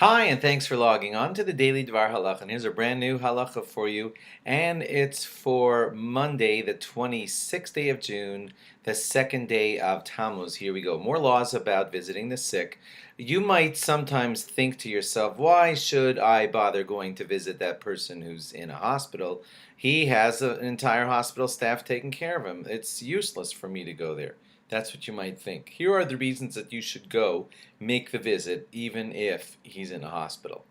Hi, and thanks for logging on to the Daily DVAR Halacha. And here's a brand new halacha for you, and it's for Monday, the 26th day of June, the second day of Tamuz. Here we go. More laws about visiting the sick. You might sometimes think to yourself, why should I bother going to visit that person who's in a hospital? He has an entire hospital staff taking care of him. It's useless for me to go there. That's what you might think. Here are the reasons that you should go make the visit, even if he's in a hospital.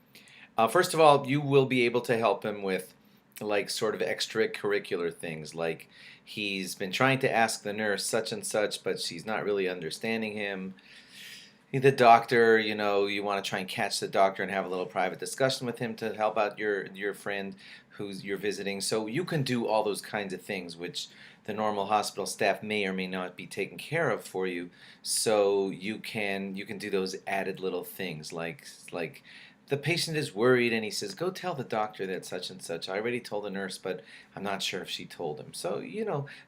First of all, you will be able to help him with like sort of extracurricular things, like he's been trying to ask the nurse such and such, but she's not really understanding him. The doctor, you want to try and catch the doctor and have a little private discussion with him to help out your friend who's you're visiting. So you can do all those kinds of things, which the normal hospital staff may or may not be taking care of for you. So you can do those added little things, like the patient is worried and he says, "Go tell the doctor that such and such. I already told the nurse, but I'm not sure if she told him." So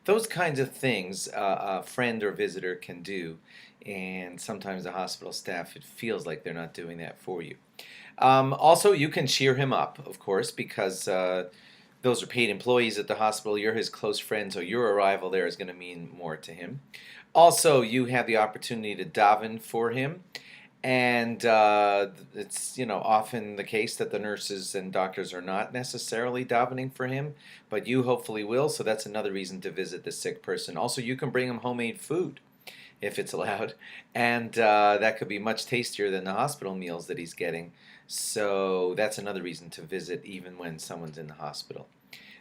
those kinds of things a friend or visitor can do, and sometimes the hospital staff, it feels like they're not doing that for you. Also, you can cheer him up, of course, because those are paid employees at the hospital. You're his close friend, so your arrival there is going to mean more to him. Also, you have the opportunity to daven for him, and it's often the case that the nurses and doctors are not necessarily davening for him, but you hopefully will. So that's another reason to visit the sick person. Also, you can bring him homemade food if it's allowed, and that could be much tastier than the hospital meals that he's getting. So that's another reason to visit even when someone's in the hospital.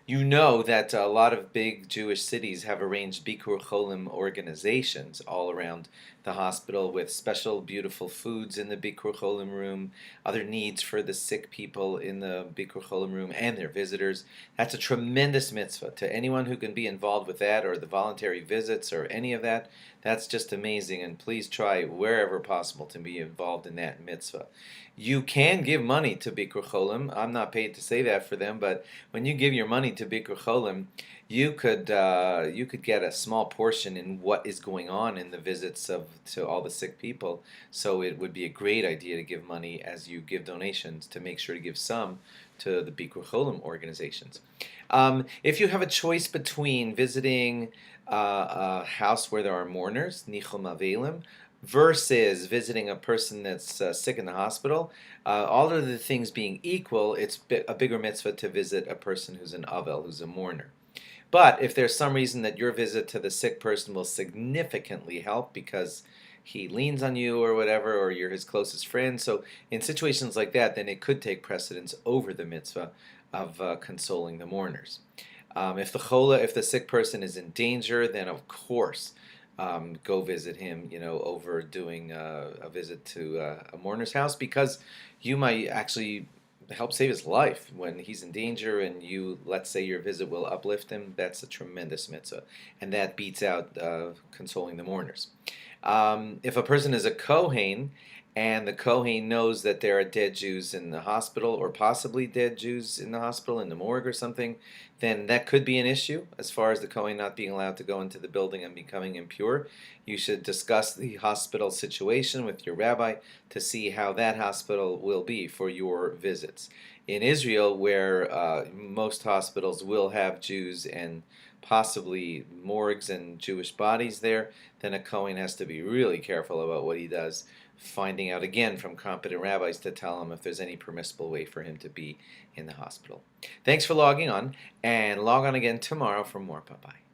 You know that a lot of big Jewish cities have arranged Bikur Cholim organizations all around the hospital with special beautiful foods in the Bikur Cholim room, other needs for the sick people in the Bikur Cholim room and their visitors. That's a tremendous mitzvah. To anyone who can be involved with that or the voluntary visits or any of that, that's just amazing, and please try wherever possible to be involved in that mitzvah. You can give money to Bikur Cholim. I'm not paid to say that for them, but when you give your money to Bikur Cholim, you could get a small portion in what is going on in the visits to all the sick people. So it would be a great idea to give money as you give donations, to make sure to give some to the Bikur Cholim organizations. If you have a choice between visiting a house where there are mourners, nichum avelim, versus visiting a person that's sick in the hospital, all of the things being equal, it's a bigger mitzvah to visit a person who's an avel, who's a mourner. But if there's some reason that your visit to the sick person will significantly help because he leans on you or whatever, or you're his closest friend, so in situations like that, then it could take precedence over the mitzvah of consoling the mourners. If the sick person is in danger, then of course go visit him, over doing a visit to a mourner's house, because you might actually help save his life when he's in danger, and let's say your visit will uplift him. That's a tremendous mitzvah, and that beats out consoling the mourners. If a person is a Kohen, and the Kohen knows that there are dead Jews in the hospital, or possibly dead Jews in the hospital, in the morgue or something, then that could be an issue as far as the Kohen not being allowed to go into the building and becoming impure. You should discuss the hospital situation with your rabbi to see how that hospital will be for your visits. In Israel, where most hospitals will have Jews and possibly morgues and Jewish bodies there, then a Kohen has to be really careful about what he does, finding out again from competent rabbis to tell him if there's any permissible way for him to be in the hospital. Thanks for logging on, and log on again tomorrow for more. Bye-bye.